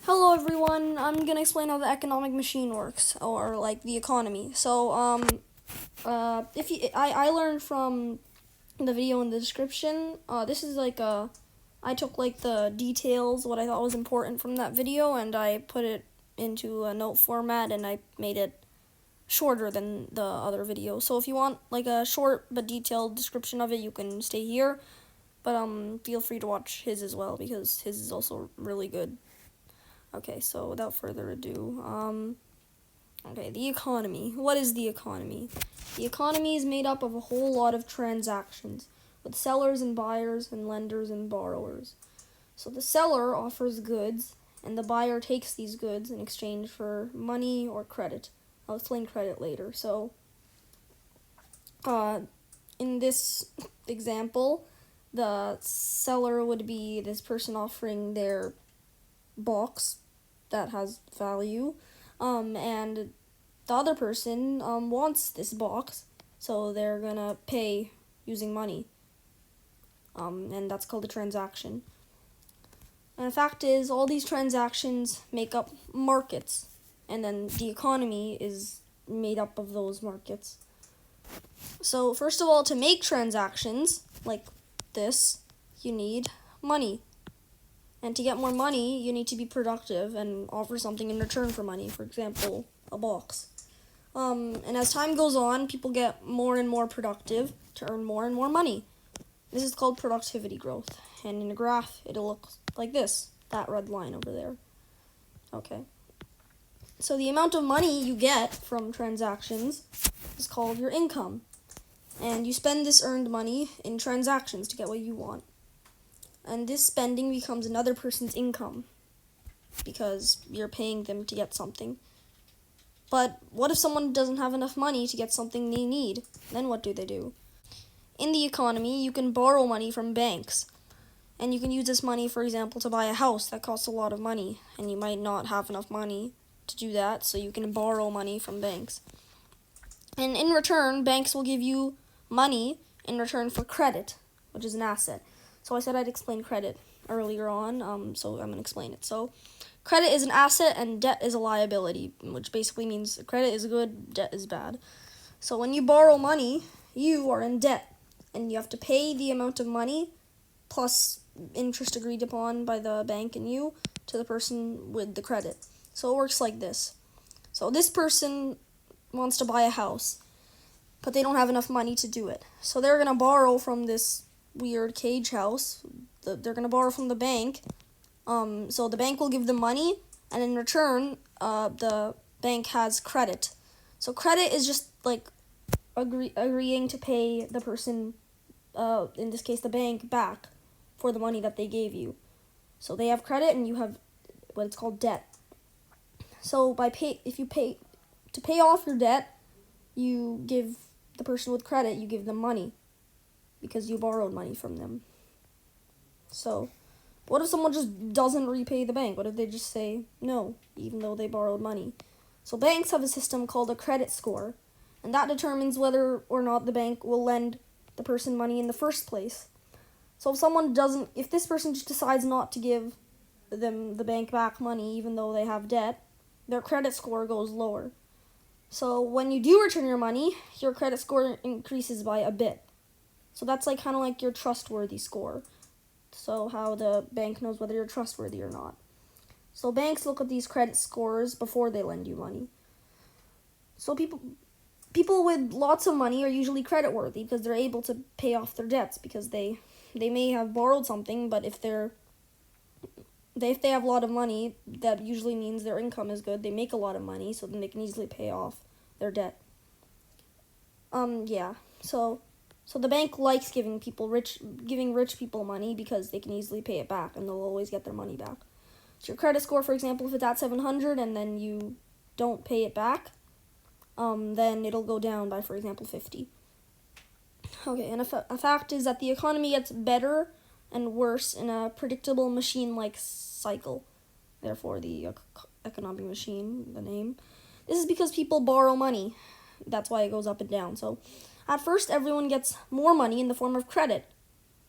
Hello everyone, I'm gonna explain how the economic machine works, or like the economy. I learned from the video in the description. This is I took like the details, what I thought was important from that video, and I put it into a note format, and I made it shorter than the other video. So if you want like a short but detailed description of it, you can stay here. But feel free to watch his as well, because his is also really good. Okay, so without further ado, okay, the economy. What is the economy? The economy is made up of a whole lot of transactions with sellers and buyers and lenders and borrowers. So the seller offers goods and the buyer takes these goods in exchange for money or credit. I'll explain credit later. So, in this example, the seller would be this person offering their box that has value, and the other person wants this box, so they're gonna pay using money, and that's called a transaction. And the fact is, all these transactions make up markets, and then the economy is made up of those markets. So first of all, to make transactions like this, you need money. And to get more money, you need to be productive and offer something in return for money. For example, a box. And as time goes on, people get more and more productive to earn more and more money. This is called productivity growth. And in a graph, it'll look like this, that red line over there. Okay. So the amount of money you get from transactions is called your income. And you spend this earned money in transactions to get what you want. And this spending becomes another person's income because you're paying them to get something. But what if someone doesn't have enough money to get something they need? Then what do? In the economy, you can borrow money from banks. And you can use this money, for example, to buy a house that costs a lot of money. And you might not have enough money to do that, so you can borrow money from banks. And in return, banks will give you money in return for credit, which is an asset. So I said I'd explain credit earlier on, so I'm going to explain it. So credit is an asset and debt is a liability, which basically means credit is good, debt is bad. So when you borrow money, you are in debt, and you have to pay the amount of money plus interest agreed upon by the bank and you to the person with the credit. So it works like this. So this person wants to buy a house, but they don't have enough money to do it. So they're going to borrow from this weird cage house. They're going to borrow from the bank. So the bank will give them money, and in return, the bank has credit. So credit is just like agreeing to pay the person, in this case the bank, back for the money that they gave you. So they have credit, and you have what it's called debt. So if you pay to pay off your debt, you give the person with credit, you give them money, because you borrowed money from them. So, what if someone just doesn't repay the bank? What if they just say no, even though they borrowed money? So banks have a system called a credit score, and that determines whether or not the bank will lend the person money in the first place. So if this person just decides not to give them the bank back money, even though they have debt, their credit score goes lower. So when you do return your money, your credit score increases by a bit. So that's kind of like your trustworthy score. So how the bank knows whether you're trustworthy or not. So banks look at these credit scores before they lend you money. So people with lots of money are usually credit worthy because they're able to pay off their debts, because they may have borrowed something, but if they have a lot of money, that usually means their income is good. They make a lot of money, so then they can easily pay off their debt. So the bank likes giving rich people money because they can easily pay it back, and they'll always get their money back. So your credit score, for example, if it's at 700 and then you don't pay it back, then it'll go down by, for example, 50. Okay, and a fact is that the economy gets better and worse in a predictable machine-like cycle. Therefore, the economic machine, the name. This is because people borrow money. That's why it goes up and down. So at first, everyone gets more money in the form of credit,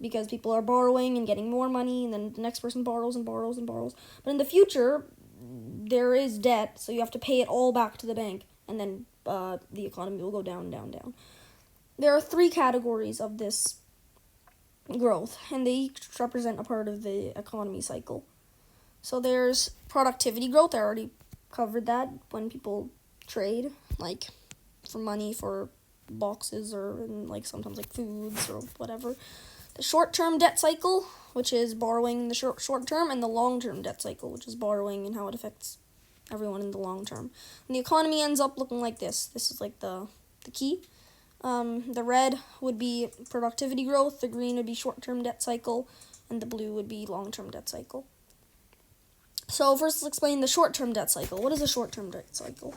because people are borrowing and getting more money, and then the next person borrows and borrows and borrows. But in the future, there is debt, so you have to pay it all back to the bank, and then the economy will go down, down, down. There are 3 categories of this growth, and they each represent a part of the economy cycle. So there's productivity growth. I already covered that, when people trade, like for money, for boxes, or like sometimes like foods or whatever. The short-term debt cycle, which is borrowing in the short term, and the long-term debt cycle, which is borrowing and how it affects everyone in the long term. And the economy ends up looking like this. This is like the key. The red would be productivity growth, the green would be short-term debt cycle, and the blue would be long-term debt cycle. So first let's explain the short-term debt cycle. What is a short-term debt cycle?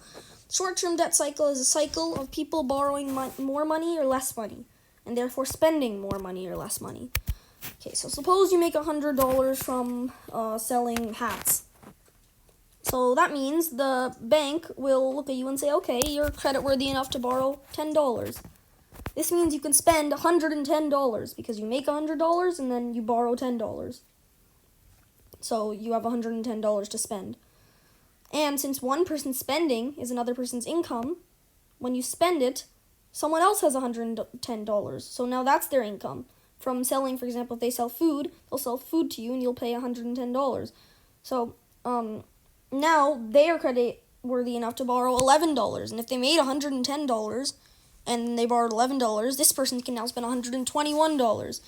Short-term debt cycle is a cycle of people borrowing more money or less money, and therefore spending more money or less money. Okay, so suppose you make $100 from selling hats. So that means the bank will look at you and say, okay, you're creditworthy enough to borrow $10. This means you can spend $110 because you make $100 and then you borrow $10. So you have $110 to spend. And since one person's spending is another person's income, when you spend it, someone else has $110. So now that's their income. From selling, for example, if they sell food, they'll sell food to you and you'll pay $110. So now they are credit worthy enough to borrow $11. And if they made $110 and they borrowed $11, this person can now spend $121.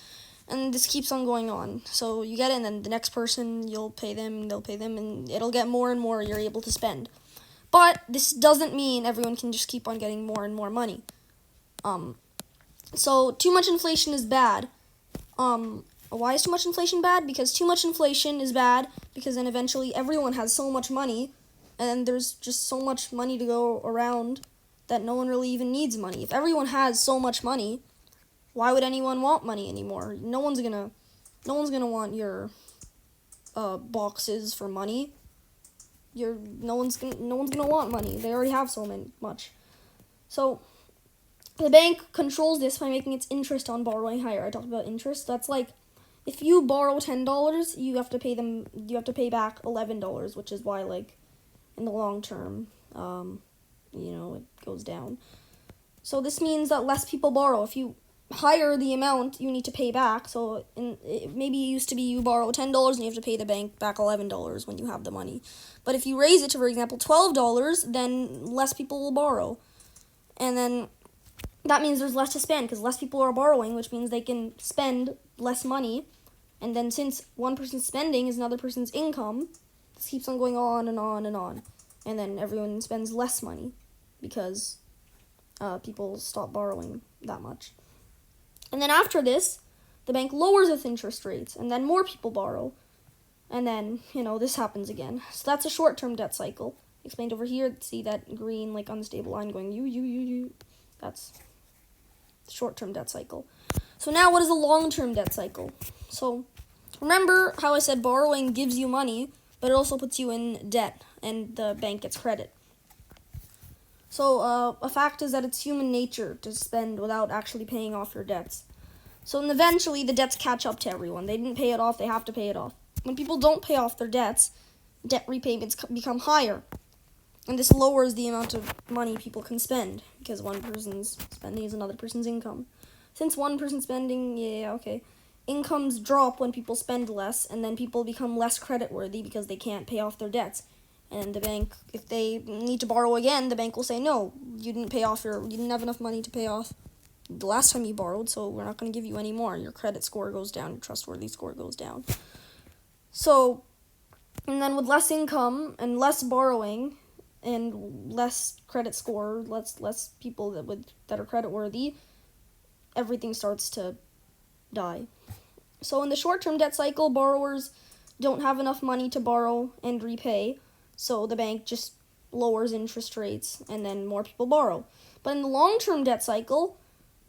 And this keeps on going on. So you get it, and then the next person, you'll pay them, they'll pay them, and it'll get more and more you're able to spend. But this doesn't mean everyone can just keep on getting more and more money. So too much inflation is bad. Why is too much inflation bad? Because too much inflation is bad because then eventually everyone has so much money, and there's just so much money to go around that no one really even needs money. If everyone has so much money, why would anyone want money anymore? No one's gonna want your boxes for money. No one's gonna want money. They already have so much. So the bank controls this by making its interest on borrowing higher. I talked about interest. That's like if you borrow $10, you have to pay back $11, which is why, like, in the long term, it goes down. So this means that less people borrow. If you higher the amount you need to pay back, so maybe it used to be you borrow $10 and you have to pay the bank back $11 when you have the money. But if you raise it to, for example, $12, then less people will borrow. And then that means there's less to spend because less people are borrowing, which means they can spend less money. And then since one person's spending is another person's income, this keeps on going on and on and on. And then everyone spends less money because people stop borrowing that much. And then after this, the bank lowers its interest rates, and then more people borrow. And then, this happens again. So that's a short-term debt cycle. Explained over here, see that green, like, unstable line going, you. That's the short-term debt cycle. So now what is a long-term debt cycle? So remember how I said borrowing gives you money, but it also puts you in debt, and the bank gets credit. So a fact is that it's human nature to spend without actually paying off your debts. So eventually the debts catch up to everyone. They didn't pay it off, they have to pay it off. When people don't pay off their debts, debt repayments become higher. And this lowers the amount of money people can spend because one person's spending is another person's income. Since one person's spending, incomes drop when people spend less, and then people become less creditworthy because they can't pay off their debts. And the bank, if they need to borrow again, the bank will say, no, you didn't have enough money to pay off the last time you borrowed, so we're not going to give you any more. Your credit score goes down, your trustworthy score goes down. So, and then with less income and less borrowing and less credit score, less people that are creditworthy, everything starts to die. So in the short-term debt cycle, borrowers don't have enough money to borrow and repay, so the bank just lowers interest rates, and then more people borrow. But in the long-term debt cycle,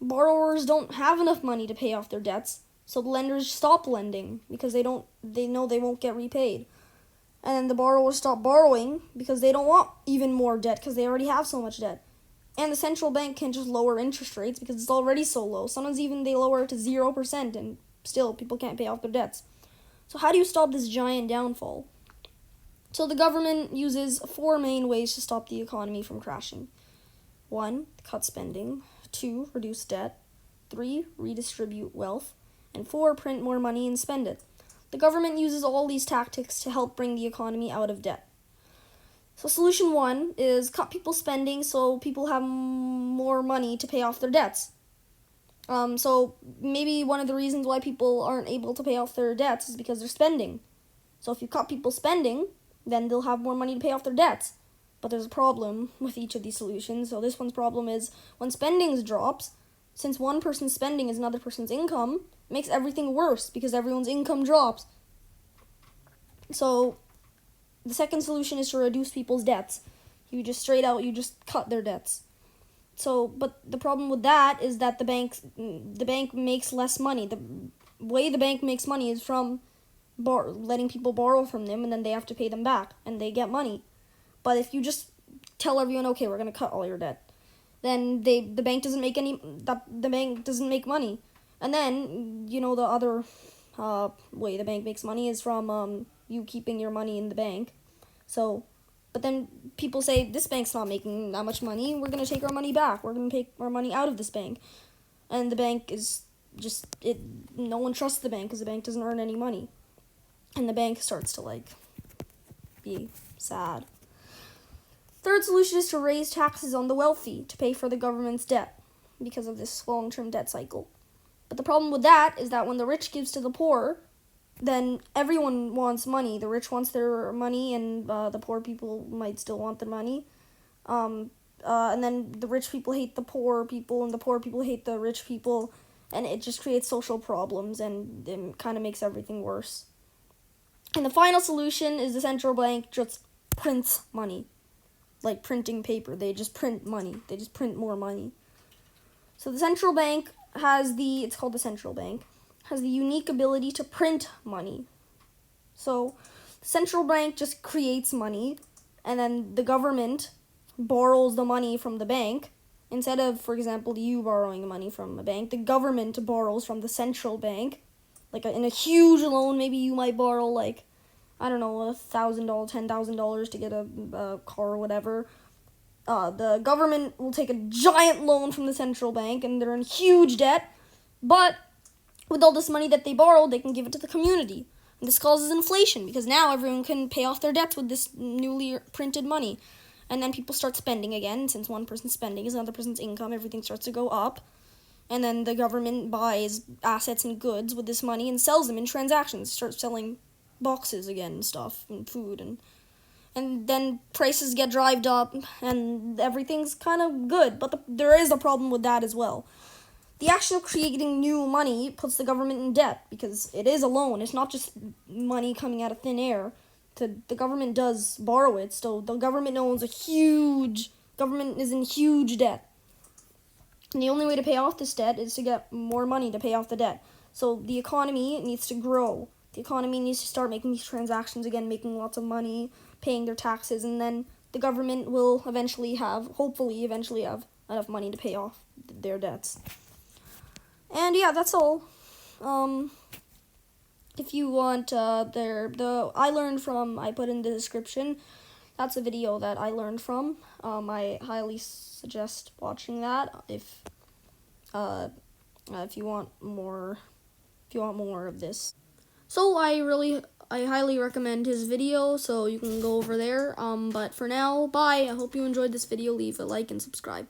borrowers don't have enough money to pay off their debts, so the lenders stop lending because they know they won't get repaid. And then the borrowers stop borrowing because they don't want even more debt because they already have so much debt. And the central bank can just lower interest rates because it's already so low. Sometimes even they lower it to 0% and still people can't pay off their debts. So how do you stop this giant downfall? So the government uses four main ways to stop the economy from crashing. 1. Cut spending. 2. Reduce debt. 3. Redistribute wealth. And 4. Print more money and spend it. The government uses all these tactics to help bring the economy out of debt. So solution 1 is cut people's spending so people have more money to pay off their debts. So maybe one of the reasons why people aren't able to pay off their debts is because they're spending. So if you cut people's spending, then they'll have more money to pay off their debts. But there's a problem with each of these solutions. So this one's problem is when spending drops, since one person's spending is another person's income, it makes everything worse because everyone's income drops. So the second solution is to reduce people's debts. You just cut their debts. So, but the problem with that is that the bank makes less money. The way the bank makes money is from letting people borrow from them, and then they have to pay them back, and they get money. But if you just tell everyone, okay, we're gonna cut all your debt, then the bank doesn't make money. And then the other way the bank makes money is from you keeping your money in the bank. So, but then people say this bank's not making that much money. We're gonna take our money back. We're gonna take our money out of this bank, and the bank is no one trusts the bank because the bank doesn't earn any money. And the bank starts to be sad. Third solution is to raise taxes on the wealthy to pay for the government's debt because of this long-term debt cycle. But the problem with that is that when the rich gives to the poor, then everyone wants money. The rich wants their money, and the poor people might still want their money. And then the rich people hate the poor people, and the poor people hate the rich people, and it just creates social problems, and it kind of makes everything worse. And the final solution is the central bank just prints money. Like printing paper. They just print money. They just print more money. So the central bank it's called the central bank, has the unique ability to print money. So the central bank just creates money, and then the government borrows the money from the bank. Instead of, for example, you borrowing money from a bank, the government borrows from the central bank. In a huge loan, maybe you might borrow $1,000, $10,000 to get a car or whatever. The government will take a giant loan from the central bank, and they're in huge debt. But with all this money that they borrow, they can give it to the community. And this causes inflation because now everyone can pay off their debts with this newly printed money. And then people start spending again. Since one person's spending is another person's income, everything starts to go up. And then the government buys assets and goods with this money and sells them in transactions. Starts selling boxes again and stuff and food. And then prices get drived up and everything's kind of good. But there is a problem with that as well. The action of creating new money puts the government in debt because it is a loan. It's not just money coming out of thin air. The government does borrow it, so the government is in huge debt. And the only way to pay off this debt is to get more money to pay off the debt. So the economy needs to grow. The economy needs to start making these transactions again, making lots of money, paying their taxes, and then the government will hopefully eventually have enough money to pay off their debts. And yeah, that's all. If you want I put in the description. That's a video that I learned from. I highly suggest watching that if you want more of this. So I highly recommend his video, so you can go over there. But for now, bye. I hope you enjoyed this video. Leave a like and subscribe.